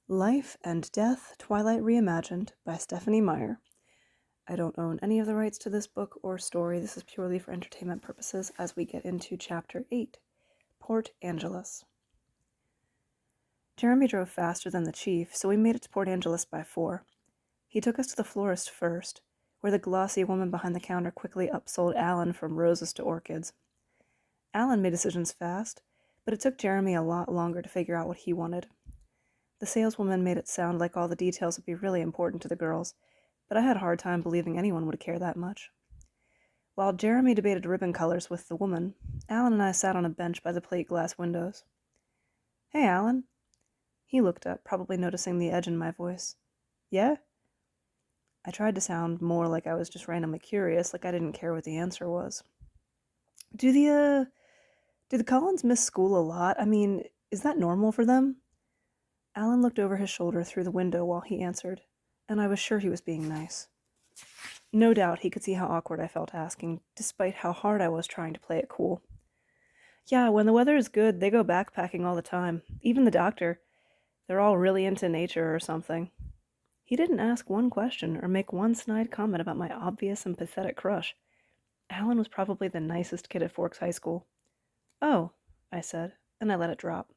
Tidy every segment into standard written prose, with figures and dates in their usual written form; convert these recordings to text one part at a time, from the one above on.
Life and Death, Twilight Reimagined by Stephenie Meyer. I don't own any of the rights to this book or story. This is purely for entertainment purposes as we get into Chapter 8, Port Angeles. Jeremy drove faster than the chief, so we made it to Port Angeles by 4. He took us to the florist first, where the glossy woman behind the counter quickly upsold Alan from roses to orchids. Alan made decisions fast, but it took Jeremy a lot longer to figure out what he wanted. The saleswoman made it sound like all the details would be really important to the girls, but I had a hard time believing anyone would care that much. While Jeremy debated ribbon colors with the woman, Alan and I sat on a bench by the plate glass windows. "Hey, Alan." He looked up, probably noticing the edge in my voice. "Yeah?" I tried to sound more like I was just randomly curious, like I didn't care what the answer was. Do the Collins miss school a lot? I mean, is that normal for them?" Alan looked over his shoulder through the window while he answered, and I was sure he was being nice. No doubt he could see how awkward I felt asking, despite how hard I was trying to play it cool. "Yeah, when the weather is good, they go backpacking all the time. Even the doctor. They're all really into nature or something." He didn't ask one question or make one snide comment about my obvious and pathetic crush. Alan was probably the nicest kid at Forks High School. "Oh," I said, and I let it drop.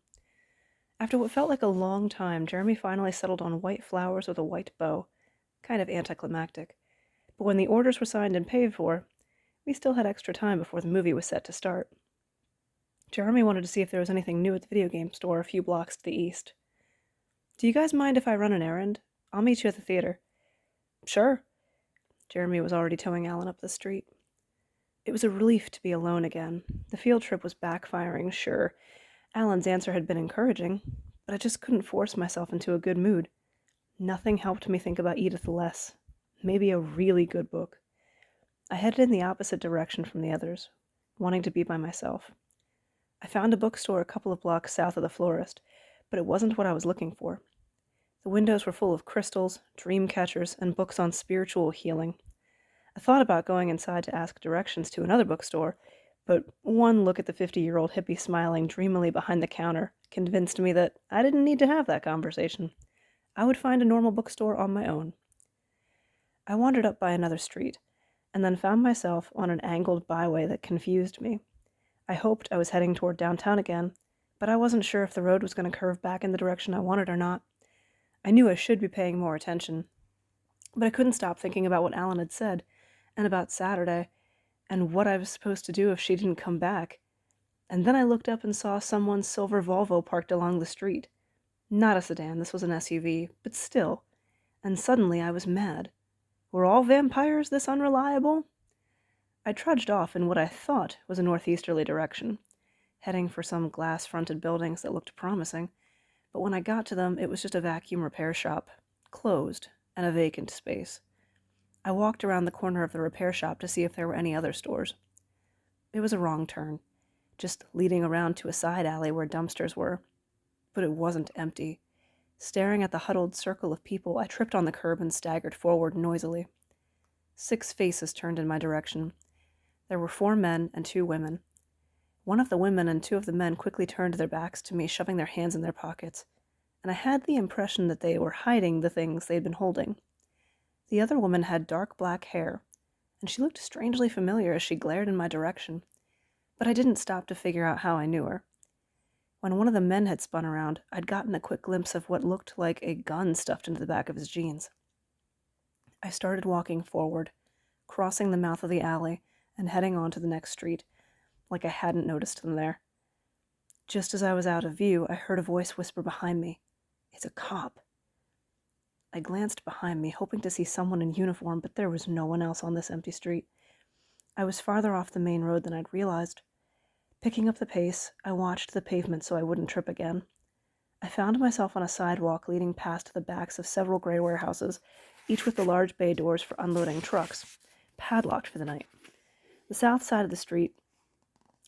After what felt like a long time, Jeremy finally settled on white flowers with a white bow. Kind of anticlimactic. But when the orders were signed and paid for, we still had extra time before the movie was set to start. Jeremy wanted to see if there was anything new at the video game store a few blocks to the east. "Do you guys mind if I run an errand? I'll meet you at the theater." "Sure." Jeremy was already towing Alan up the street. It was a relief to be alone again. The field trip was backfiring, sure. Alan's answer had been encouraging, but I just couldn't force myself into a good mood. Nothing helped me think about Edith less. Maybe a really good book. I headed in the opposite direction from the others, wanting to be by myself. I found a bookstore a couple of blocks south of the florist, but it wasn't what I was looking for. The windows were full of crystals, dream catchers, and books on spiritual healing. I thought about going inside to ask directions to another bookstore, but one look at the 50-year-old hippie smiling dreamily behind the counter convinced me that I didn't need to have that conversation. I would find a normal bookstore on my own. I wandered up by another street, and then found myself on an angled byway that confused me. I hoped I was heading toward downtown again, but I wasn't sure if the road was going to curve back in the direction I wanted or not. I knew I should be paying more attention, but I couldn't stop thinking about what Alan had said, and about Saturday, and what I was supposed to do if she didn't come back. And then I looked up and saw someone's silver Volvo parked along the street. Not a sedan, this was an SUV, but still. And suddenly I was mad. Were all vampires this unreliable? I trudged off in what I thought was a northeasterly direction, heading for some glass-fronted buildings that looked promising, but when I got to them, it was just a vacuum repair shop, closed, and a vacant space. I walked around the corner of the repair shop to see if there were any other stores. It was a wrong turn, just leading around to a side alley where dumpsters were. But it wasn't empty. Staring at the huddled circle of people, I tripped on the curb and staggered forward noisily. 6 faces turned in my direction. There were 4 men and 2 women. One of the women and 2 of the men quickly turned their backs to me, shoving their hands in their pockets, and I had the impression that they were hiding the things they'd been holding. The other woman had dark black hair, and she looked strangely familiar as she glared in my direction, but I didn't stop to figure out how I knew her. When one of the men had spun around, I'd gotten a quick glimpse of what looked like a gun stuffed into the back of his jeans. I started walking forward, crossing the mouth of the alley and heading on to the next street, like I hadn't noticed them there. Just as I was out of view, I heard a voice whisper behind me, "It's a cop." I glanced behind me, hoping to see someone in uniform, but there was no one else on this empty street. I was farther off the main road than I'd realized. Picking up the pace, I watched the pavement so I wouldn't trip again. I found myself on a sidewalk leading past the backs of several gray warehouses, each with the large bay doors for unloading trucks, padlocked for the night. The south side of the street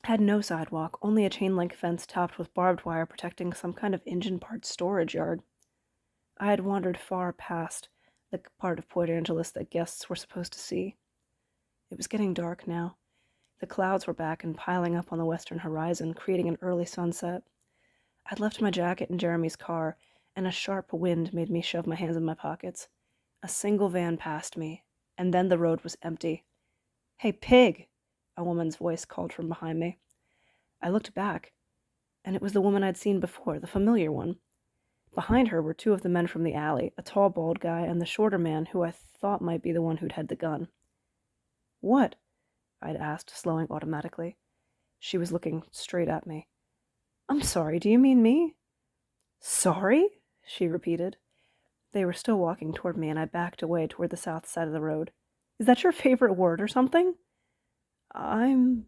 had no sidewalk, only a chain-link fence topped with barbed wire protecting some kind of engine parts storage yard. I had wandered far past the part of Port Angeles that guests were supposed to see. It was getting dark now. The clouds were back and piling up on the western horizon, creating an early sunset. I'd left my jacket in Jeremy's car, and a sharp wind made me shove my hands in my pockets. A single van passed me, and then the road was empty. "Hey, pig!" a woman's voice called from behind me. I looked back, and it was the woman I'd seen before, the familiar one. Behind her were two of the men from the alley, a tall, bald guy and the shorter man who I thought might be the one who'd had the gun. "What?" I'd asked, slowing automatically. She was looking straight at me. "I'm sorry, do you mean me?" "Sorry?" she repeated. They were still walking toward me, and I backed away toward the south side of the road. "Is that your favorite word or something?" I'm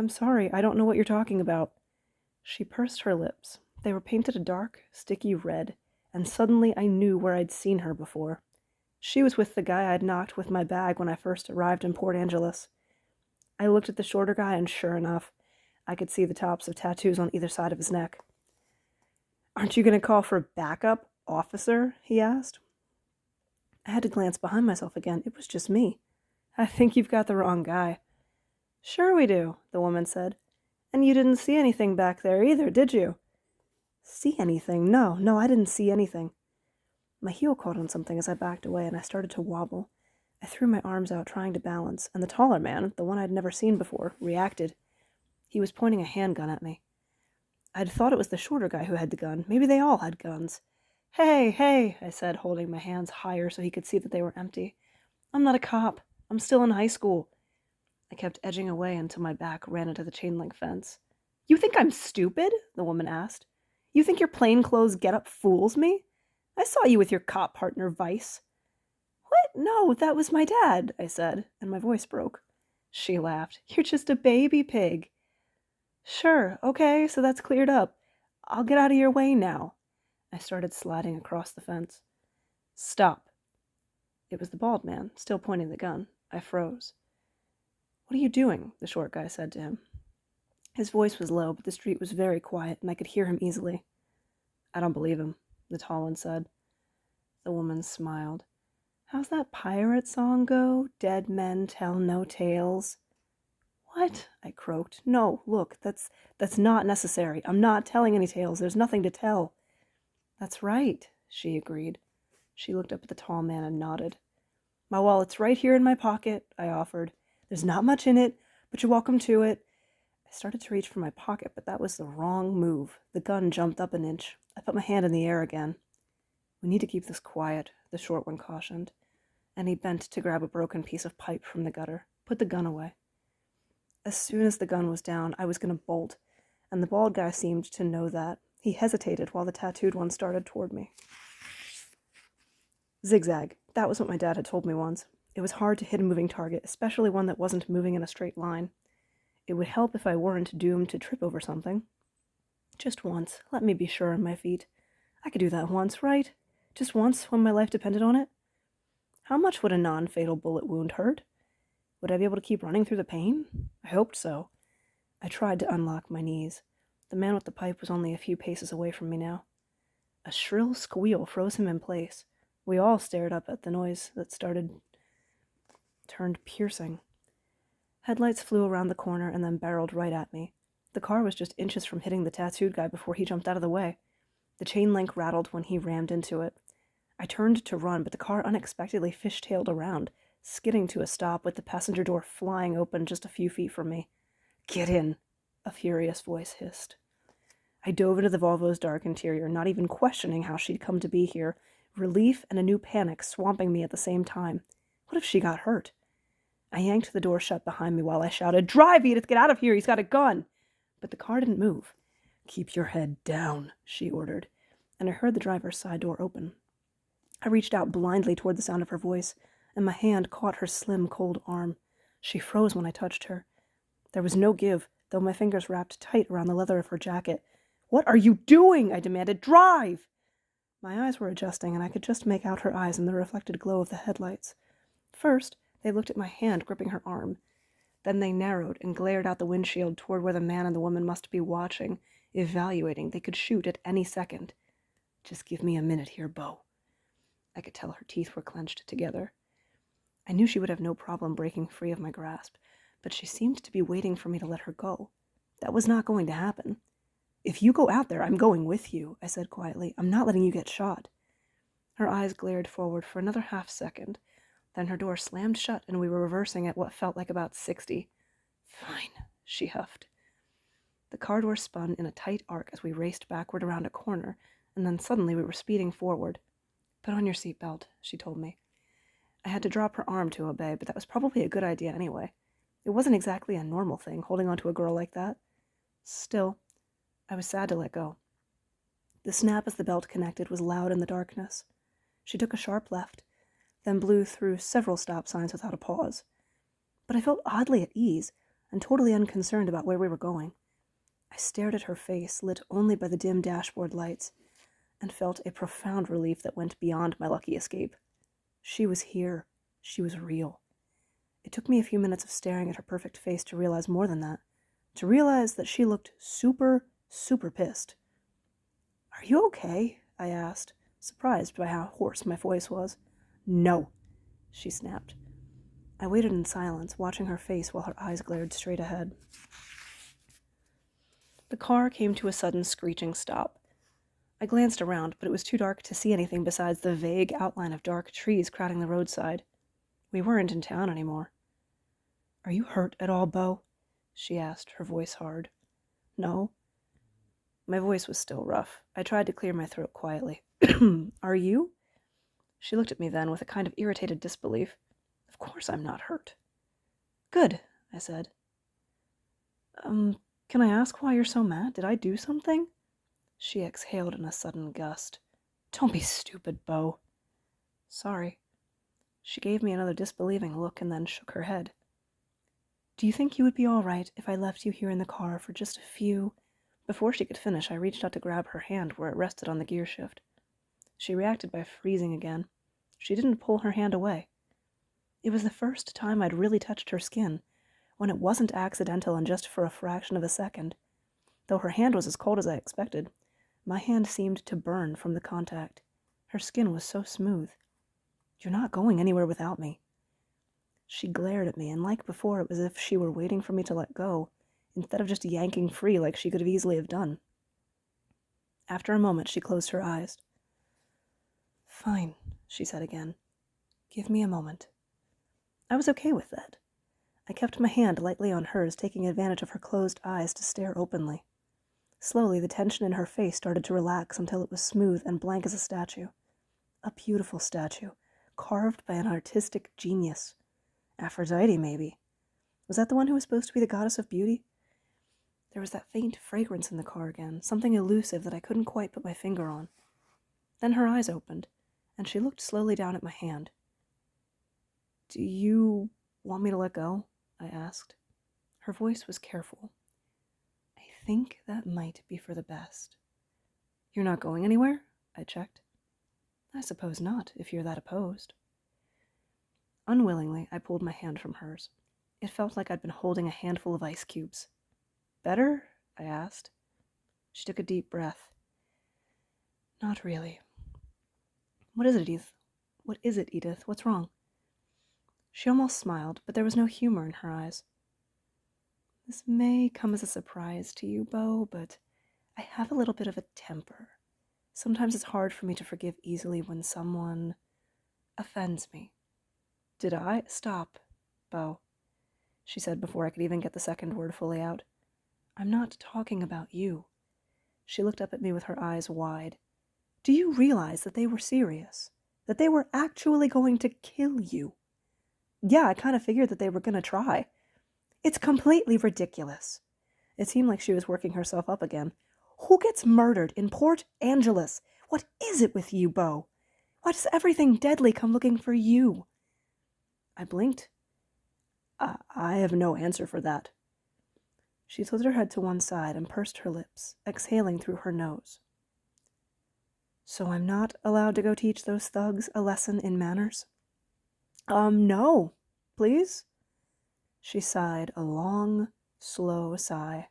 sorry, I don't know what you're talking about." She pursed her lips. They were painted a dark, sticky red, and suddenly I knew where I'd seen her before. She was with the guy I'd knocked with my bag when I first arrived in Port Angeles. I looked at the shorter guy, and sure enough, I could see the tops of tattoos on either side of his neck. "Aren't you going to call for backup, officer?" he asked. I had to glance behind myself again. It was just me. "I think you've got the wrong guy." "Sure we do," the woman said. "And you didn't see anything back there either, did you?" "See anything? No, I didn't see anything." My heel caught on something as I backed away, and I started to wobble. I threw my arms out, trying to balance, and the taller man, the one I'd never seen before, reacted. He was pointing a handgun at me. I'd thought it was the shorter guy who had the gun. Maybe they all had guns. Hey, I said, holding my hands higher so he could see that they were empty. "I'm not a cop. I'm still in high school." I kept edging away until my back ran into the chain-link fence. "You think I'm stupid?" the woman asked. "You think your plainclothes get-up fools me? I saw you with your cop partner, Vice." "What? No, that was my dad," I said, and my voice broke. She laughed. "You're just a baby pig." "Sure, okay, so that's cleared up. I'll get out of your way now." I started sliding across the fence. "Stop." It was the bald man, still pointing the gun. I froze. "What are you doing?" the short guy said to him. His voice was low, but the street was very quiet, and I could hear him easily. "I don't believe him," the tall one said. The woman smiled. "How's that pirate song go? Dead men tell no tales." "What?" I croaked. "No, look, that's not necessary. I'm not telling any tales. There's nothing to tell." "That's right," she agreed. She looked up at the tall man and nodded. "My wallet's right here in my pocket," I offered. "There's not much in it, but you're welcome to it." I started to reach for my pocket, but that was the wrong move. The gun jumped up an inch. I put my hand in the air again. "We need to keep this quiet," the short one cautioned, and he bent to grab a broken piece of pipe from the gutter. "Put the gun away." As soon as the gun was down, I was going to bolt, and the bald guy seemed to know that. He hesitated while the tattooed one started toward me. Zigzag. That was what my dad had told me once. It was hard to hit a moving target, especially one that wasn't moving in a straight line. It would help if I weren't doomed to trip over something. Just once. Let me be sure on my feet. I could do that once, right? Just once, when my life depended on it? How much would a non-fatal bullet wound hurt? Would I be able to keep running through the pain? I hoped so. I tried to unlock my knees. The man with the pipe was only a few paces away from me now. A shrill squeal froze him in place. We all stared up at the noise that turned piercing. Headlights flew around the corner and then barreled right at me. The car was just inches from hitting the tattooed guy before he jumped out of the way. The chain link rattled when he rammed into it. I turned to run, but the car unexpectedly fishtailed around, skidding to a stop with the passenger door flying open just a few feet from me. "Get in," a furious voice hissed. I dove into the Volvo's dark interior, not even questioning how she'd come to be here, relief and a new panic swamping me at the same time. What if she got hurt? I yanked the door shut behind me while I shouted, "Drive, Edith! Get out of here! He's got a gun!" But the car didn't move. "Keep your head down," she ordered, and I heard the driver's side door open. I reached out blindly toward the sound of her voice, and my hand caught her slim, cold arm. She froze when I touched her. There was no give, though my fingers wrapped tight around the leather of her jacket. "What are you doing?" I demanded. "Drive!" My eyes were adjusting, and I could just make out her eyes in the reflected glow of the headlights. First, they looked at my hand gripping her arm. Then they narrowed and glared out the windshield toward where the man and the woman must be watching, evaluating. They could shoot at any second. "Just give me a minute here, Beau." I could tell her teeth were clenched together. I knew she would have no problem breaking free of my grasp, but she seemed to be waiting for me to let her go. That was not going to happen. If you go out there, I'm going with you, I said quietly. I'm not letting you get shot. Her eyes glared forward for another half-second. Then her door slammed shut, and we were reversing at what felt like about 60. Fine, she huffed. The car door spun in a tight arc as we raced backward around a corner, and then suddenly we were speeding forward. Put on your seatbelt, she told me. I had to drop her arm to obey, but that was probably a good idea anyway. It wasn't exactly a normal thing, holding onto a girl like that. Still, I was sad to let go. The snap as the belt connected was loud in the darkness. She took a sharp left, then blew through several stop signs without a pause. But I felt oddly at ease and totally unconcerned about where we were going. I stared at her face, lit only by the dim dashboard lights, and felt a profound relief that went beyond my lucky escape. She was here. She was real. It took me a few minutes of staring at her perfect face to realize more than that. To realize that she looked super pissed. Are you okay? I asked, surprised by how hoarse my voice was. No, she snapped. I waited in silence, watching her face while her eyes glared straight ahead. The car came to a sudden screeching stop. I glanced around, but it was too dark to see anything besides the vague outline of dark trees crowding the roadside. We weren't in town anymore. Are you hurt at all, Beau? She asked, her voice hard. No. My voice was still rough. I tried to clear my throat quietly. Are you? She looked at me then with a kind of irritated disbelief. Of course I'm not hurt. Good, I said. Can I ask why you're so mad? Did I do something? She exhaled in a sudden gust. Don't be stupid, Beau. Sorry. She gave me another disbelieving look and then shook her head. Do you think you would be all right if I left you here in the car for just a few... Before she could finish, I reached out to grab her hand where it rested on the gear shift. She reacted by freezing again. She didn't pull her hand away. It was the first time I'd really touched her skin, when it wasn't accidental and just for a fraction of a second. Though her hand was as cold as I expected, my hand seemed to burn from the contact. Her skin was so smooth. You're not going anywhere without me. She glared at me, and like before, it was as if she were waiting for me to let go, instead of just yanking free like she could have easily have done. After a moment, she closed her eyes. Fine, she said again. Give me a moment. I was okay with that. I kept my hand lightly on hers, taking advantage of her closed eyes to stare openly. Slowly, the tension in her face started to relax until it was smooth and blank as a statue. A beautiful statue, carved by an artistic genius. Aphrodite, maybe. Was that the one who was supposed to be the goddess of beauty? There was that faint fragrance in the car again, something elusive that I couldn't quite put my finger on. Then her eyes opened, and she looked slowly down at my hand. Do you want me to let go? I asked. Her voice was careful. I think that might be for the best. You're not going anywhere? I checked. I suppose not, if you're that opposed. Unwillingly, I pulled my hand from hers. It felt like I'd been holding a handful of ice cubes. Better? I asked. She took a deep breath. Not really. What is it, Edith? What is it, Edith? What's wrong? She almost smiled, but there was no humor in her eyes. This may come as a surprise to you, Beau, but I have a little bit of a temper. Sometimes it's hard for me to forgive easily when someone offends me. Did I? Stop, Beau, she said before I could even get the second word fully out. I'm not talking about you. She looked up at me with her eyes wide. Do you realize that they were serious? That they were actually going to kill you? Yeah, I kind of figured that they were going to try. It's completely ridiculous. It seemed like she was working herself up again. Who gets murdered in Port Angeles? What is it with you, Beau? Why does everything deadly come looking for you? I blinked. I have no answer for that. She tilted her head to one side and pursed her lips, exhaling through her nose. So I'm not allowed to go teach those thugs a lesson in manners? No, please? She sighed a long, slow sigh,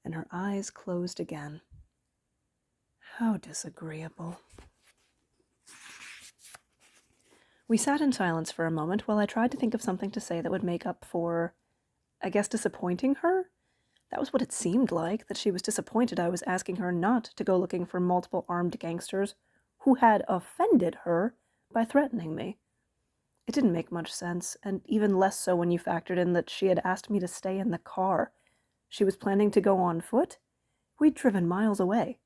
and her eyes closed again. How disagreeable. We sat in silence for a moment while I tried to think of something to say that would make up for, I guess, disappointing her? That was what it seemed like, that she was disappointed I was asking her not to go looking for multiple armed gangsters who had offended her by threatening me. It didn't make much sense, and even less so when you factored in that she had asked me to stay in the car. She was planning to go on foot? We'd driven miles away.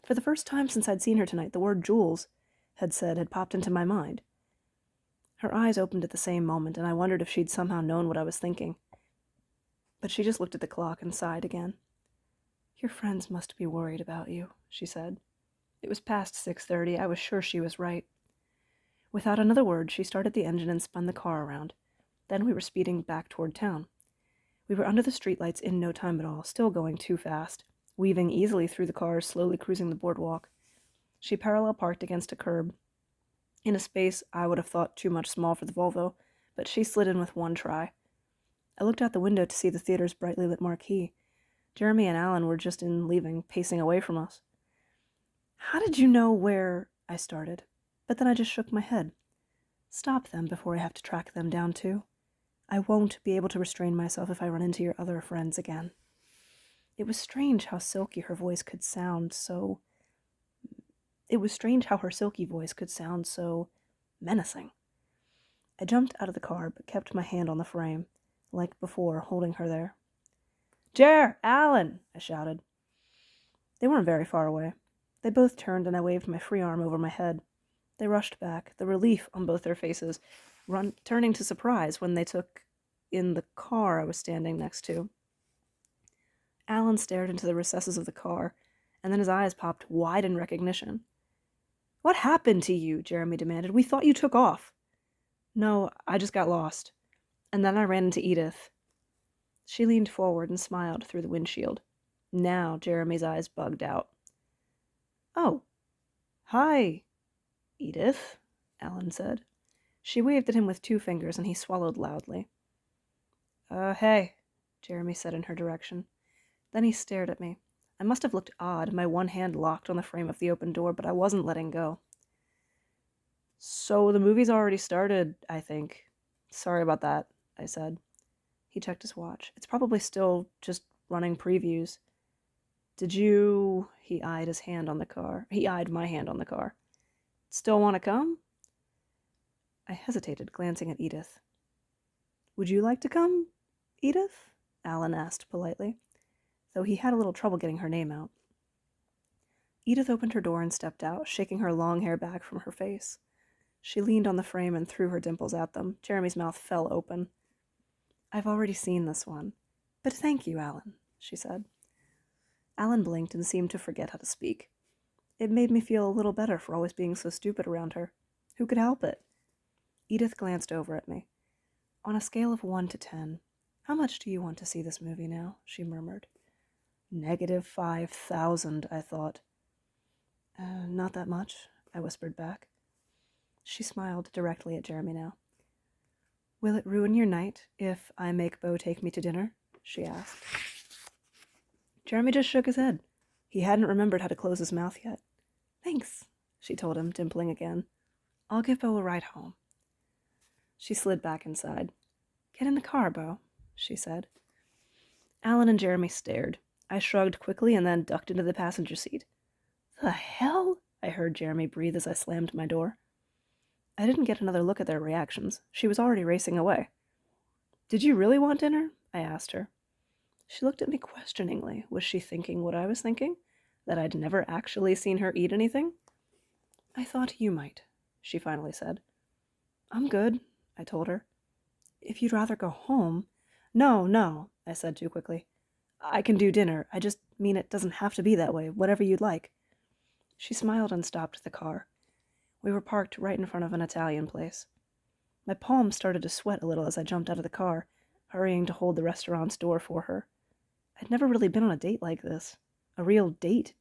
For the first time since I'd seen her tonight, the word Jules had popped into my mind. Her eyes opened at the same moment, and I wondered if she'd somehow known what I was thinking. But she just looked at the clock and sighed again. "Your friends must be worried about you," she said. It was past 6:30. I was sure she was right. Without another word, she started the engine and spun the car around. Then we were speeding back toward town. We were under the streetlights in no time at all, still going too fast, weaving easily through the cars, slowly cruising the boardwalk. She parallel parked against a curb, in a space I would have thought too much small for the Volvo, but she slid in with one try. I looked out the window to see the theater's brightly lit marquee. Jeremy and Alan were just in leaving, pacing away from us. "How did you know where—" I started, but then I just shook my head. "Stop them before I have to track them down too. I won't be able to restrain myself if I run into your other friends again." It was strange how silky her voice could sound so... It was strange how her silky voice could sound so menacing. I jumped out of the car, but kept my hand on the frame, like before, holding her there. "Jer! Alan!" I shouted. They weren't very far away. They both turned, and I waved my free arm over my head. They rushed back, the relief on both their faces, turning to surprise when they took in the car I was standing next to. Alan stared into the recesses of the car, and then his eyes popped wide in recognition. "What happened to you?" Jeremy demanded. "We thought you took off." "No, I just got lost. And then I ran into Edith." She leaned forward and smiled through the windshield. Now Jeremy's eyes bugged out. "Oh, hi, Edith," Alan said. She waved at him with 2 fingers, and he swallowed loudly. Hey," Jeremy said in her direction. Then he stared at me. I must have looked odd, my one hand locked on the frame of the open door, but I wasn't letting go. "So the movie's already started, I think. Sorry about that," I said. He checked his watch. "It's probably still just running previews. Did you—" He eyed my hand on the car. "Still want to come?" I hesitated, glancing at Edith. "Would you like to come, Edith?" Alan asked politely, though he had a little trouble getting her name out. Edith opened her door and stepped out, shaking her long hair back from her face. She leaned on the frame and threw her dimples at them. Jeremy's mouth fell open. "I've already seen this one. But thank you, Alan," she said. Alan blinked and seemed to forget how to speak. It made me feel a little better for always being so stupid around her. Who could help it? Edith glanced over at me. "On a scale of 1 to 10, how much do you want to see this movie now?" she murmured. -5,000, I thought. Not that much," I whispered back. She smiled directly at Jeremy now. "Will it ruin your night if I make Beau take me to dinner?" she asked. Jeremy just shook his head. He hadn't remembered how to close his mouth yet. "Thanks," she told him, dimpling again. "I'll give Beau a ride home." She slid back inside. "Get in the car, Beau," she said. Alan and Jeremy stared. I shrugged quickly and then ducked into the passenger seat. "The hell?" I heard Jeremy breathe as I slammed my door. I didn't get another look at their reactions. She was already racing away. "Did you really want dinner?" I asked her. She looked at me questioningly. Was she thinking what I was thinking? That I'd never actually seen her eat anything? "I thought you might," she finally said. "I'm good," I told her. "If you'd rather go home—" No, I said too quickly. "I can do dinner. I just mean it doesn't have to be that way. Whatever you'd like." She smiled and stopped the car. We were parked right in front of an Italian place. My palms started to sweat a little as I jumped out of the car, hurrying to hold the restaurant's door for her. I'd never really been on a date like this. A real date.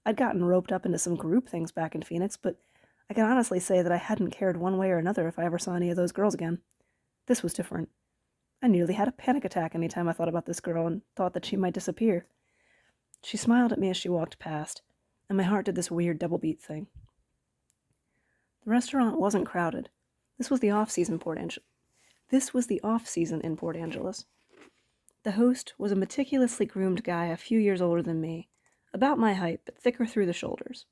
I'd gotten roped up into some group things back in Phoenix, but I can honestly say that I hadn't cared one way or another if I ever saw any of those girls again. This was different. I nearly had a panic attack any time I thought about this girl and thought that she might disappear. She smiled at me as she walked past, and my heart did this weird double-beat thing. The restaurant wasn't crowded. This was the off-season in Port Angeles. The host was a meticulously groomed guy a few years older than me, about my height, but thicker through the shoulders.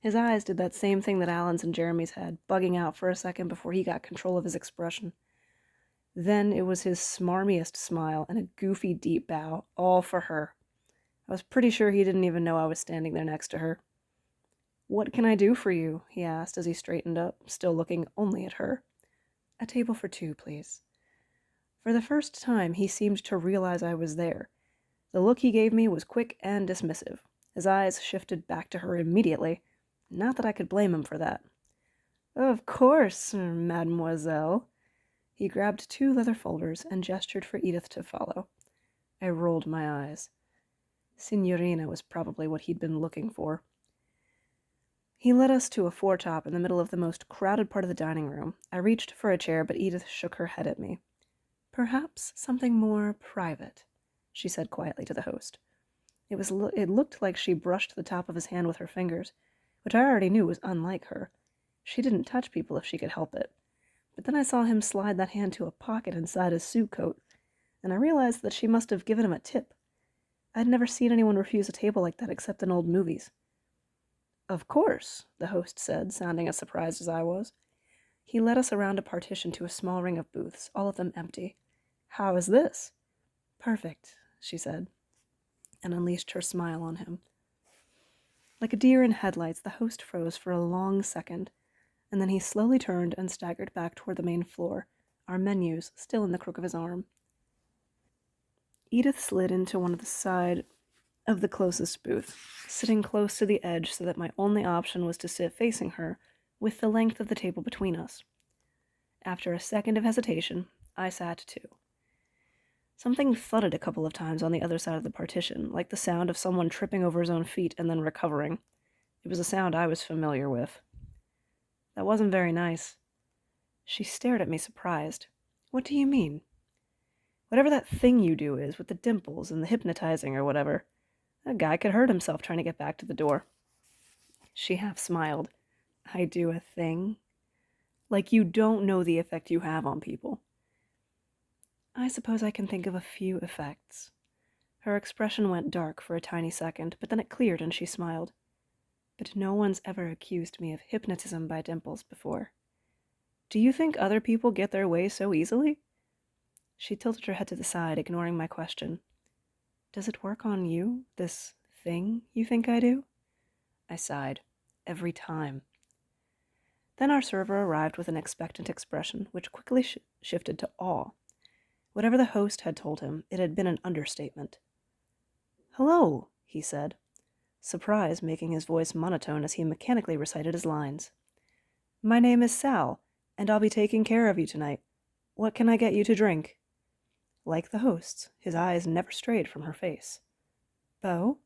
His eyes did that same thing that Alan's and Jeremy's had, bugging out for a second before he got control of his expression. Then it was his smarmiest smile and a goofy deep bow, all for her. I was pretty sure he didn't even know I was standing there next to her. "What can I do for you?" he asked as he straightened up, still looking only at her. "A table for two, please." For the first time, he seemed to realize I was there. The look he gave me was quick and dismissive. His eyes shifted back to her immediately. Not that I could blame him for that. "Of course, mademoiselle." He grabbed 2 leather folders and gestured for Edith to follow. I rolled my eyes. Signorina was probably what he'd been looking for. He led us to a foretop in the middle of the most crowded part of the dining room. I reached for a chair, but Edith shook her head at me. "Perhaps something more private," she said quietly to the host. It looked like she brushed the top of his hand with her fingers, which I already knew was unlike her. She didn't touch people if she could help it. But then I saw him slide that hand to a pocket inside his suit coat, and I realized that she must have given him a tip. I'd never seen anyone refuse a table like that except in old movies. "Of course," the host said, sounding as surprised as I was. He led us around a partition to a small ring of booths, all of them empty. "How is this?" "Perfect," she said, and unleashed her smile on him. Like a deer in headlights, the host froze for a long second, and then he slowly turned and staggered back toward the main floor, our menus still in the crook of his arm. Edith slid into one of the side of the closest booth, sitting close to the edge so that my only option was to sit facing her, with the length of the table between us. After a second of hesitation, I sat too. Something thudded a couple of times on the other side of the partition, like the sound of someone tripping over his own feet and then recovering. It was a sound I was familiar with. That wasn't very nice. She stared at me surprised. "What do you mean?" "Whatever that thing you do is, with the dimples and the hypnotizing or whatever. That guy could hurt himself trying to get back to the door." She half smiled. "I do a thing? Like you don't know the effect you have on people." "I suppose I can think of a few effects." Her expression went dark for a tiny second, but then it cleared and she smiled. "But no one's ever accused me of hypnotism by dimples before." "Do you think other people get their way so easily?" She tilted her head to the side, ignoring my question. "Does it work on you, this thing you think I do?" I sighed. "Every time." Then our server arrived with an expectant expression, which quickly shifted to awe. Whatever the host had told him, it had been an understatement. "Hello," he said, surprise making his voice monotone as he mechanically recited his lines. "My name is Sal, and I'll be taking care of you tonight. What can I get you to drink?" Like the host's, his eyes never strayed from her face. "Beau?"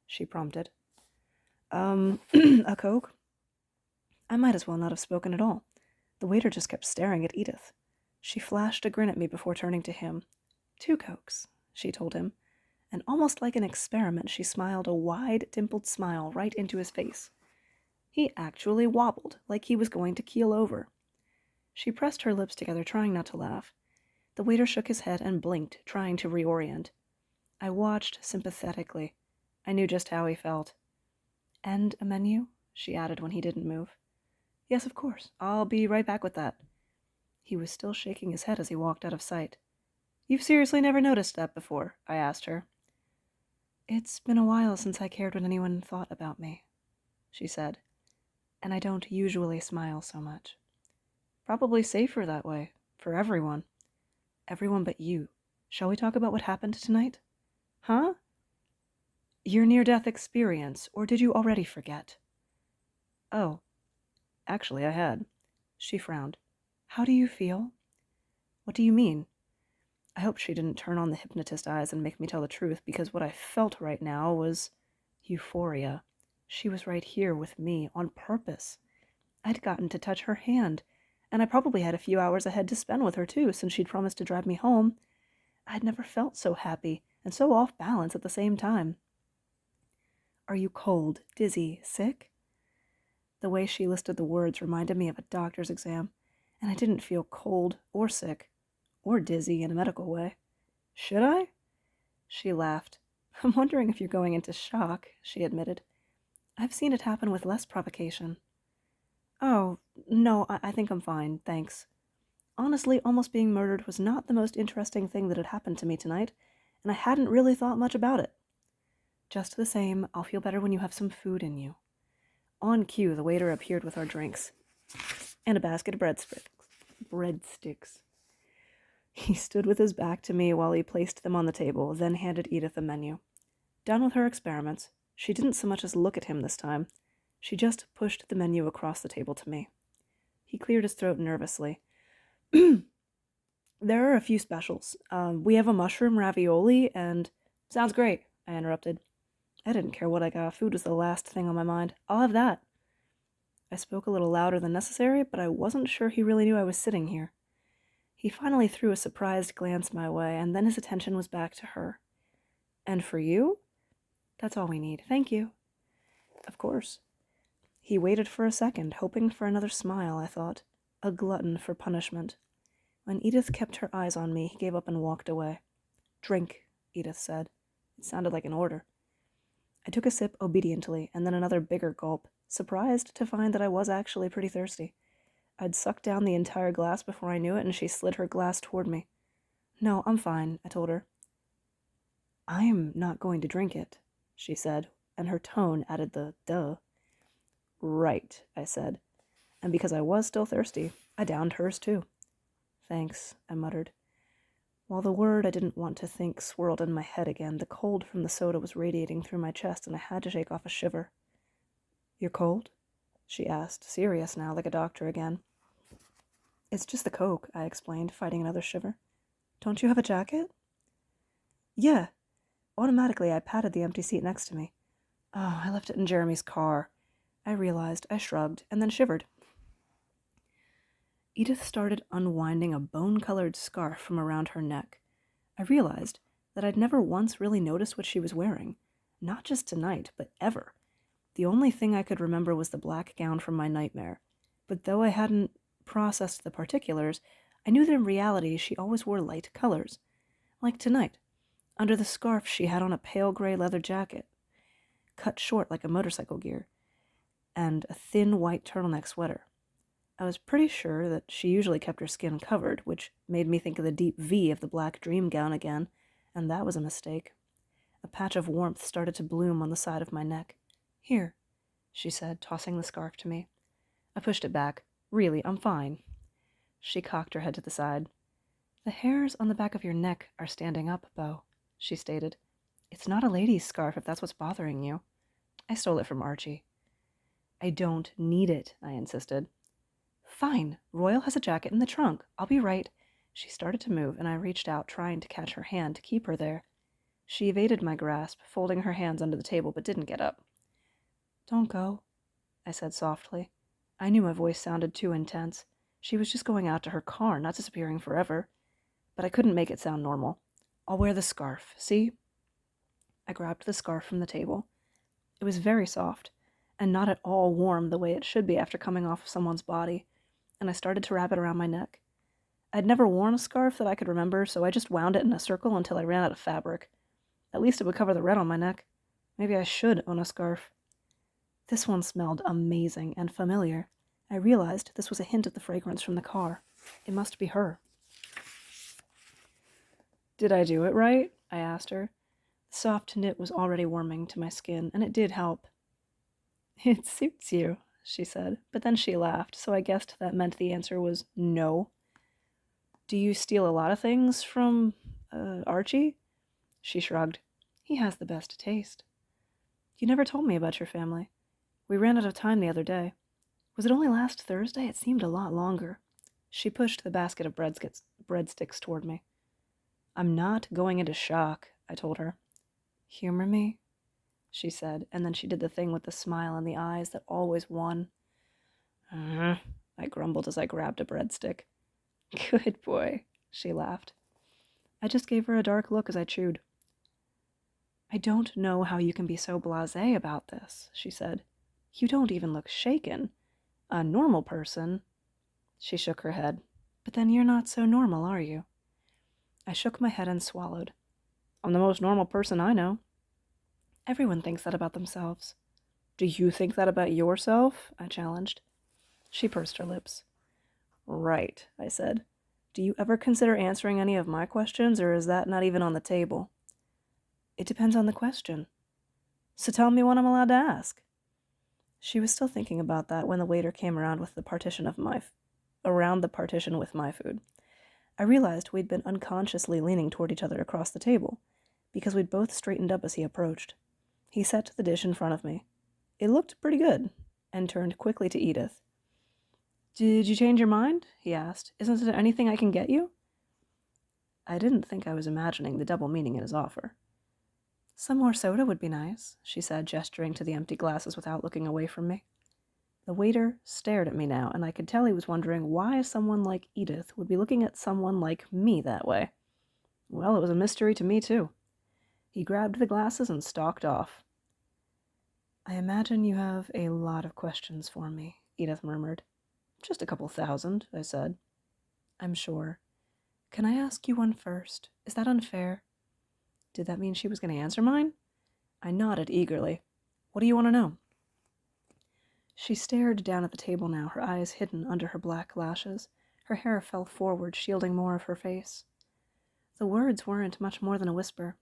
she prompted. A Coke?" I might as well not have spoken at all. The waiter just kept staring at Edith. She flashed a grin at me before turning to him. "2 Cokes," she told him, and almost like an experiment she smiled a wide, dimpled smile right into his face. He actually wobbled, like he was going to keel over. She pressed her lips together, trying not to laugh. The waiter shook his head and blinked, trying to reorient. I watched sympathetically. I knew just how he felt. "And a menu?" she added when he didn't move. "Yes, of course. I'll be right back with that." He was still shaking his head as he walked out of sight. "You've seriously never noticed that before?" I asked her. "It's been a while since I cared what anyone thought about me," she said, "and I don't usually smile so much." "Probably safer that way, for everyone." "Everyone but you. Shall we talk about what happened tonight?" "Huh?" "Your near-death experience, or did you already forget?" "Oh, actually I had." She frowned. "How do you feel?" "What do you mean?" I hoped she didn't turn on the hypnotist eyes and make me tell the truth, because what I felt right now was euphoria. She was right here with me, on purpose. I'd gotten to touch her hand, and I probably had a few hours ahead to spend with her, too, since she'd promised to drive me home. I'd never felt so happy, and so off balance at the same time. "Are you cold, dizzy, sick?" The way she listed the words reminded me of a doctor's exam, and I didn't feel cold or sick, or dizzy in a medical way. Should I? She laughed. I'm wondering if you're going into shock, she admitted. I've seen it happen with less provocation. Oh, no, I think I'm fine, thanks. Honestly, almost being murdered was not the most interesting thing that had happened to me tonight, and I hadn't really thought much about it. Just the same, I'll feel better when you have some food in you. On cue, the waiter appeared with our drinks and a basket of breadsticks. He stood with his back to me while he placed them on the table, then handed Edith a menu. Done with her experiments, she didn't so much as look at him this time. She just pushed the menu across the table to me. He cleared his throat nervously. There are a few specials. We have a mushroom ravioli and... Sounds great, I interrupted. I didn't care what I got. Food was the last thing on my mind. I'll have that. I spoke a little louder than necessary, but I wasn't sure he really knew I was sitting here. He finally threw a surprised glance my way, and then his attention was back to her. And for you? That's all we need. Thank you. Of course. He waited for a second, hoping for another smile, I thought. A glutton for punishment. When Edith kept her eyes on me, he gave up and walked away. Drink, Edith said. It sounded like an order. I took a sip obediently, and then another bigger gulp, surprised to find that I was actually pretty thirsty. I'd sucked down the entire glass before I knew it, and she slid her glass toward me. No, I'm fine, I told her. I'm not going to drink it, she said, and her tone added the duh. Right, I said, and because I was still thirsty, I downed hers too. Thanks, I muttered. While the word I didn't want to think swirled in my head again, the cold from the soda was radiating through my chest, and I had to shake off a shiver. You're cold? She asked, serious now, like a doctor again. It's just the Coke, I explained, fighting another shiver. Don't you have a jacket? Yeah. Automatically, I patted the empty seat next to me. Oh, I left it in Jeremy's car. I realized, I shrugged, and then shivered. Edith started unwinding a bone-colored scarf from around her neck. I realized that I'd never once really noticed what she was wearing. Not just tonight, but ever. The only thing I could remember was the black gown from my nightmare. But though I hadn't processed the particulars, I knew that in reality she always wore light colors. Like tonight. Under the scarf she had on a pale gray leather jacket, cut short like a motorcycle gear, and a thin white turtleneck sweater. I was pretty sure that she usually kept her skin covered, which made me think of the deep V of the black dream gown again, and that was a mistake. A patch of warmth started to bloom on the side of my neck. Here, she said, tossing the scarf to me. I pushed it back. Really, I'm fine. She cocked her head to the side. The hairs on the back of your neck are standing up, Beau, she stated. It's not a lady's scarf if that's what's bothering you. I stole it from Archie. I don't need it, I insisted. Fine. Royal has a jacket in the trunk. I'll be right. She started to move, and I reached out, trying to catch her hand to keep her there. She evaded my grasp, folding her hands under the table, but didn't get up. Don't go, I said softly. I knew my voice sounded too intense. She was just going out to her car, not disappearing forever. But I couldn't make it sound normal. I'll wear the scarf, see? I grabbed the scarf from the table. It was very soft, and not at all warm the way it should be after coming off of someone's body, and I started to wrap it around my neck. I'd never worn a scarf that I could remember, so I just wound it in a circle until I ran out of fabric. At least it would cover the red on my neck. Maybe I should own a scarf. This one smelled amazing and familiar. I realized this was a hint of the fragrance from the car. It must be her. Did I do it right? I asked her. The soft knit was already warming to my skin, and it did help. It suits you, she said, but then she laughed, so I guessed that meant the answer was no. Do you steal a lot of things from, Archie? She shrugged. He has the best taste. You never told me about your family. We ran out of time the other day. Was it only last Thursday? It seemed a lot longer. She pushed the basket of breadsticks toward me. I'm not going into shock, I told her. Humor me, she said, and then she did the thing with the smile in the eyes that always won. I grumbled as I grabbed a breadstick. Good boy, she laughed. I just gave her a dark look as I chewed. I don't know how you can be so blasé about this, she said. You don't even look shaken. A normal person. She shook her head. But then you're not so normal, are you? I shook my head and swallowed. I'm the most normal person I know." "Everyone thinks that about themselves." "Do you think that about yourself?" I challenged. She pursed her lips. "Right," I said. "Do you ever consider answering any of my questions, or is that not even on the table?" "It depends on the question." "So tell me what I'm allowed to ask." She was still thinking about that when the waiter came around with the partition with my food. I realized we'd been unconsciously leaning toward each other across the table, because we'd both straightened up as he approached. He set the dish in front of me. It looked pretty good, and turned quickly to Edith. "Did you change your mind?" he asked. "Isn't there anything I can get you?" I didn't think I was imagining the double meaning in his offer. "Some more soda would be nice," she said, gesturing to the empty glasses without looking away from me. The waiter stared at me now, and I could tell he was wondering why someone like Edith would be looking at someone like me that way. Well, it was a mystery to me, too. He grabbed the glasses and stalked off. "I imagine you have a lot of questions for me," Edith murmured. "Just a couple thousand," I said. "I'm sure. Can I ask you one first? Is that unfair?" Did that mean she was going to answer mine? I nodded eagerly. "What do you want to know?" She stared down at the table now, her eyes hidden under her black lashes. Her hair fell forward, shielding more of her face. The words weren't much more than a whisper.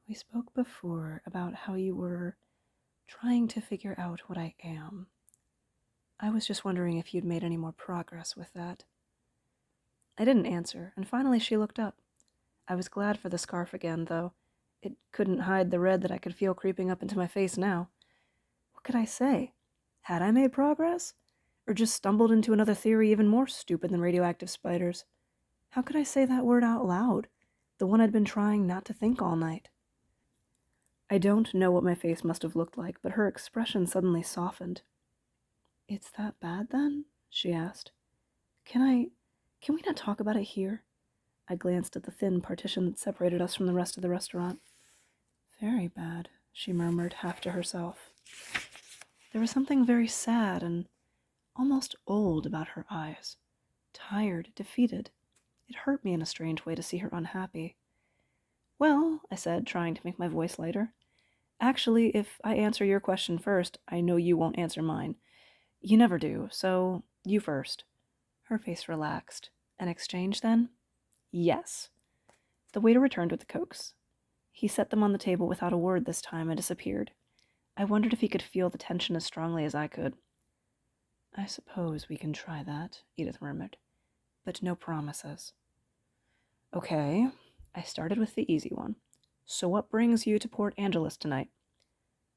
"We spoke before about how you were trying to figure out what I am. I was just wondering if you'd made any more progress with that." I didn't answer, and finally she looked up. I was glad for the scarf again, though. It couldn't hide the red that I could feel creeping up into my face now. What could I say? Had I made progress? Or just stumbled into another theory even more stupid than radioactive spiders? How could I say that word out loud? The one I'd been trying not to think all night. I don't know what my face must have looked like, but her expression suddenly softened. "It's that bad, then?" she asked. Can we not talk about it here?" I glanced at the thin partition that separated us from the rest of the restaurant. "Very bad," she murmured, half to herself. There was something very sad and almost old about her eyes. Tired, defeated. It hurt me in a strange way to see her unhappy. "Well," I said, trying to make my voice lighter, "actually, if I answer your question first, I know you won't answer mine. You never do, so you first." Her face relaxed. "An exchange, then?" "Yes." The waiter returned with the Cokes. He set them on the table without a word this time and disappeared. I wondered if he could feel the tension as strongly as I could. "I suppose we can try that," Edith murmured. "But no promises." "Okay." I started with the easy one. "So what brings you to Port Angeles tonight?"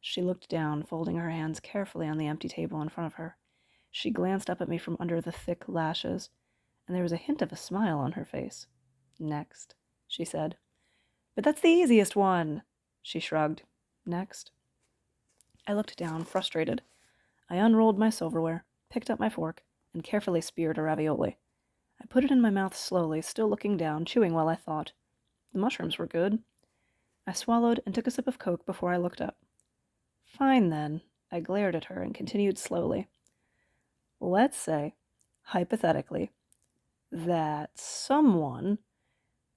She looked down, folding her hands carefully on the empty table in front of her. She glanced up at me from under the thick lashes, and there was a hint of a smile on her face. "Next," she said. "But that's the easiest one," she shrugged. "Next." I looked down, frustrated. I unrolled my silverware, picked up my fork, and carefully speared a ravioli. I put it in my mouth slowly, still looking down, chewing while I thought. The mushrooms were good. I swallowed and took a sip of Coke before I looked up. "Fine, then." I glared at her and continued slowly. "Let's say, hypothetically, that someone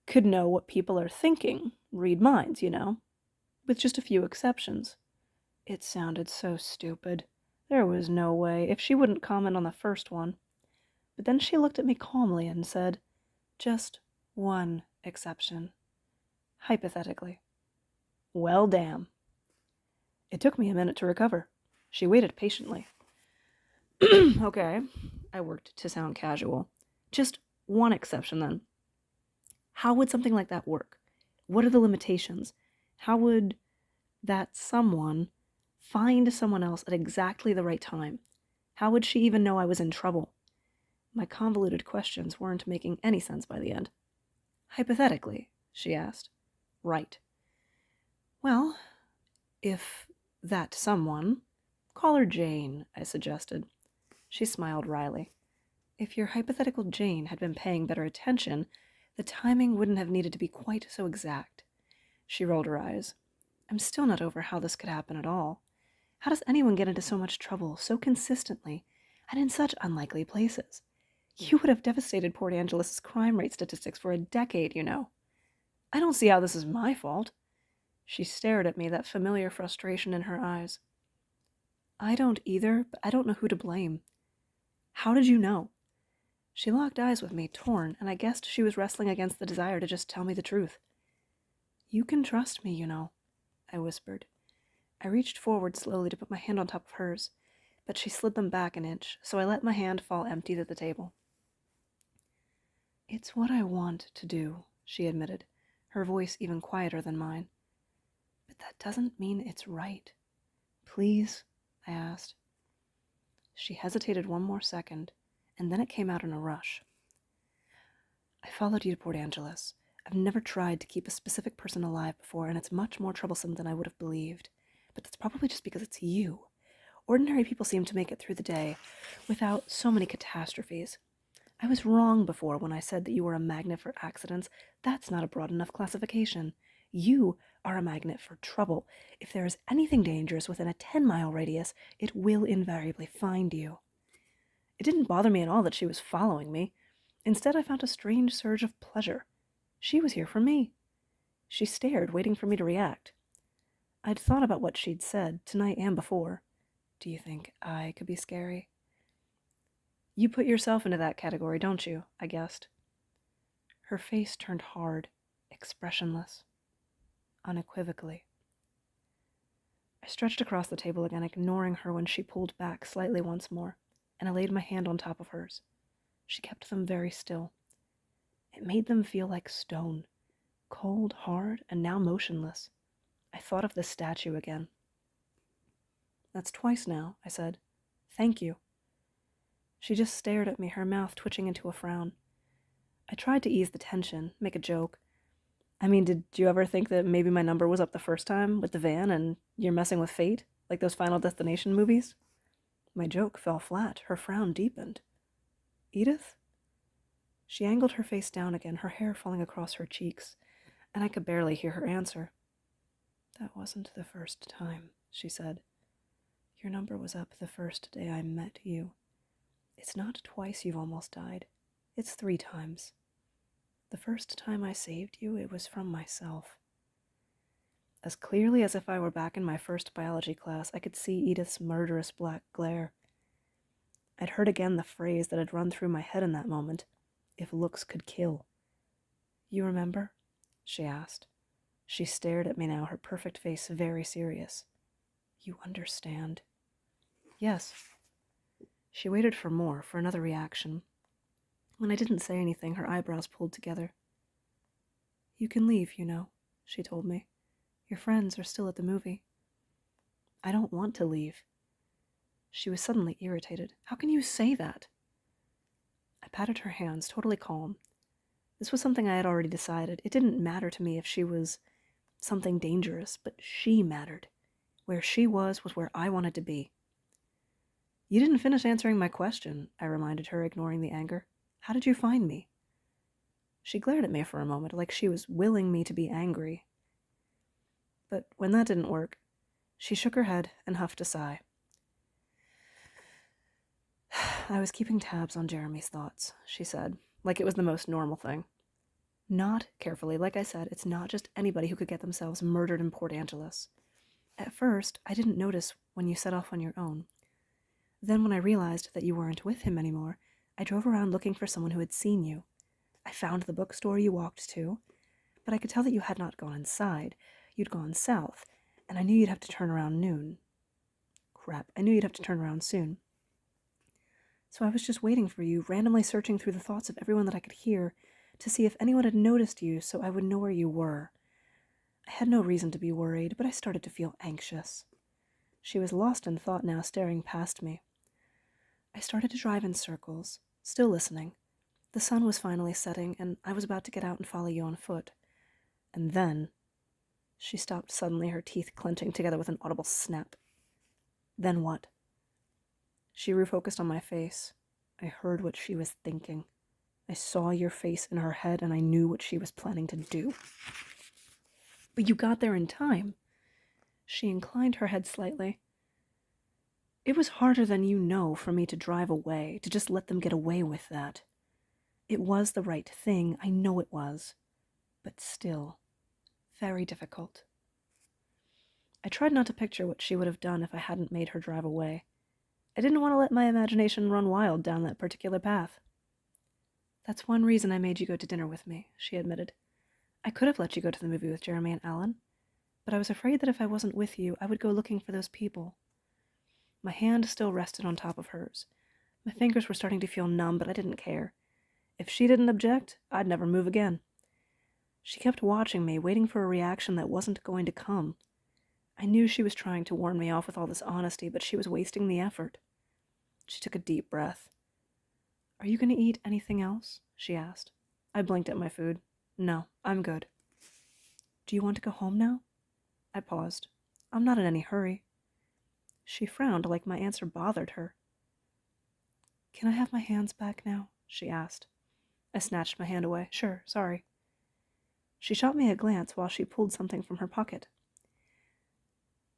could know what people are thinking, read minds, you know, with just a few exceptions." It sounded so stupid. There was no way, if she wouldn't comment on the first one. But then she looked at me calmly and said, "Just one exception. Hypothetically." Well, damn. It took me a minute to recover. She waited patiently. "Okay." I worked to sound casual. "Just one exception, then. How would something like that work? What are the limitations? How would that someone find someone else at exactly the right time? How would she even know I was in trouble?" My convoluted questions weren't making any sense by the end. "Hypothetically?" she asked. "Right." "Well, if that someone—" "Call her Jane," I suggested. She smiled wryly. "If your hypothetical Jane had been paying better attention, the timing wouldn't have needed to be quite so exact." She rolled her eyes. "I'm still not over how this could happen at all. How does anyone get into so much trouble so consistently and in such unlikely places? You would have devastated Port Angeles' crime rate statistics for a decade, you know." I don't see how this is my fault. She stared at me, that familiar frustration in her eyes. I don't either, but I don't know who to blame. How did you know? She locked eyes with me, torn, and I guessed she was wrestling against the desire to just tell me the truth. You can trust me, you know, I whispered. I reached forward slowly to put my hand on top of hers, but she slid them back an inch, so I let my hand fall empty to the table. It's what I want to do, she admitted, her voice even quieter than mine. But that doesn't mean it's right. Please, I asked. She hesitated one more second, and then it came out in a rush. I followed you to Port Angeles. I've never tried to keep a specific person alive before, and it's much more troublesome than I would have believed. But that's probably just because it's you. Ordinary people seem to make it through the day without so many catastrophes. I was wrong before when I said that you were a magnet for accidents. That's not a broad enough classification. You are a magnet for trouble. If there is anything dangerous within a 10-mile radius, it will invariably find you. It didn't bother me at all that she was following me. Instead, I found a strange surge of pleasure. She was here for me. She stared, waiting for me to react. I'd thought about what she'd said, tonight and before. Do you think I could be scary? You put yourself into that category, don't you? I guessed. Her face turned hard, expressionless, unequivocally. I stretched across the table again, ignoring her when she pulled back slightly once more, and I laid my hand on top of hers. She kept them very still. It made them feel like stone, cold, hard, and now motionless. I thought of the statue again. That's twice now, I said. Thank you. She just stared at me, her mouth twitching into a frown. I tried to ease the tension, make a joke. I mean, did you ever think that maybe my number was up the first time with the van and you're messing with fate, like those Final Destination movies? My joke fell flat. Her frown deepened. Edith? She angled her face down again, her hair falling across her cheeks, and I could barely hear her answer. That wasn't the first time, she said. Your number was up the first day I met you. It's not twice you've almost died. It's 3 times. The first time I saved you, it was from myself. As clearly as if I were back in my first biology class, I could see Edith's murderous black glare. I'd heard again the phrase that had run through my head in that moment, if looks could kill. You remember? She asked. She stared at me now, her perfect face very serious. You understand? Yes. She waited for more, for another reaction. When I didn't say anything, her eyebrows pulled together. You can leave, you know, she told me. Your friends are still at the movie. I don't want to leave. She was suddenly irritated. How can you say that? I patted her hands, totally calm. This was something I had already decided. It didn't matter to me if she was something dangerous, but she mattered. Where she was where I wanted to be. You didn't finish answering my question, I reminded her, ignoring the anger. How did you find me? She glared at me for a moment, like she was willing me to be angry. But when that didn't work, she shook her head and huffed a sigh. I was keeping tabs on Jeremy's thoughts, she said, like it was the most normal thing. Not carefully, like I said, it's not just anybody who could get themselves murdered in Port Angeles. At first, I didn't notice when you set off on your own. Then when I realized that you weren't with him anymore, I drove around looking for someone who had seen you. I found the bookstore you walked to, but I could tell that you had not gone inside. You'd gone south, and I knew you'd have to turn around I knew you'd have to turn around soon. So I was just waiting for you, randomly searching through the thoughts of everyone that I could hear to see if anyone had noticed you so I would know where you were. I had no reason to be worried, but I started to feel anxious. She was lost in thought now, staring past me. I started to drive in circles, still listening. The sun was finally setting, and I was about to get out and follow you on foot. And then... She stopped suddenly, her teeth clenching together with an audible snap. Then what? She refocused on my face. I heard what she was thinking. I saw your face in her head, and I knew what she was planning to do. But you got there in time. She inclined her head slightly. It was harder than you know for me to drive away, to just let them get away with that. It was the right thing, I know it was. But still, very difficult. I tried not to picture what she would have done if I hadn't made her drive away. I didn't want to let my imagination run wild down that particular path. That's one reason I made you go to dinner with me, she admitted. I could have let you go to the movie with Jeremy and Alan, but I was afraid that if I wasn't with you, I would go looking for those people. My hand still rested on top of hers. My fingers were starting to feel numb, but I didn't care. If she didn't object, I'd never move again. She kept watching me, waiting for a reaction that wasn't going to come. I knew she was trying to warn me off with all this honesty, but she was wasting the effort. She took a deep breath. Are you going to eat anything else? She asked. I blinked at my food. No, I'm good. Do you want to go home now? I paused. I'm not in any hurry. She frowned like my answer bothered her. Can I have my hands back now? She asked. I snatched my hand away. Sure, sorry. She shot me a glance while she pulled something from her pocket.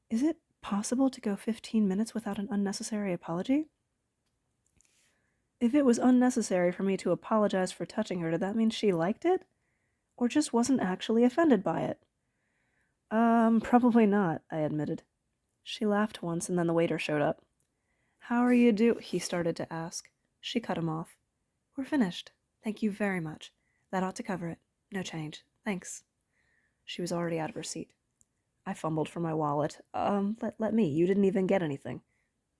Is it possible to go 15 minutes without an unnecessary apology? If it was unnecessary for me to apologize for touching her, did that mean she liked it? Or just wasn't actually offended by it? Probably not, I admitted. She laughed once, and then the waiter showed up. How are you he started to ask. She cut him off. We're finished. Thank you very much. That ought to cover it. No change. Thanks. She was already out of her seat. I fumbled for my wallet. Let me. You didn't even get anything.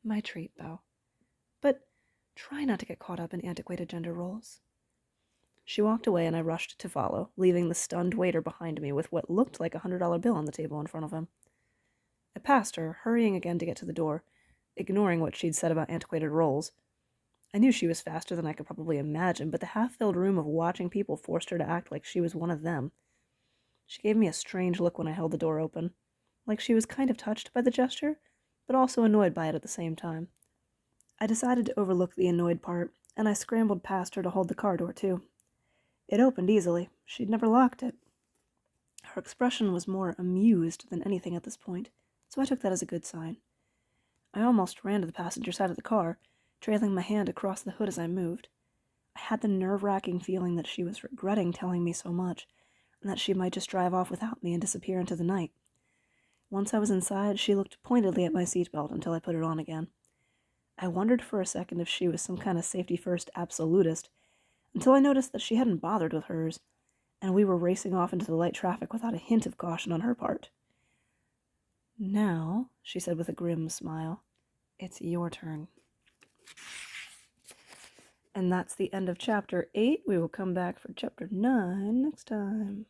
My treat, Beau. But try not to get caught up in antiquated gender roles. She walked away, and I rushed to follow, leaving the stunned waiter behind me with what looked like $100 bill on the table in front of him. I passed her, hurrying again to get to the door, ignoring what she'd said about antiquated roles. I knew she was faster than I could probably imagine, but the half-filled room of watching people forced her to act like she was one of them. She gave me a strange look when I held the door open, like she was kind of touched by the gesture, but also annoyed by it at the same time. I decided to overlook the annoyed part, and I scrambled past her to hold the car door, too. It opened easily. She'd never locked it. Her expression was more amused than anything at this point, so I took that as a good sign. I almost ran to the passenger side of the car, trailing my hand across the hood as I moved. I had the nerve-wracking feeling that she was regretting telling me so much, and that she might just drive off without me and disappear into the night. Once I was inside, she looked pointedly at my seatbelt until I put it on again. I wondered for a second if she was some kind of safety-first absolutist, until I noticed that she hadn't bothered with hers, and we were racing off into the light traffic without a hint of caution on her part. Now, she said with a grim smile, it's your turn. And that's the end of Chapter 8. We will come back for Chapter 9 next time.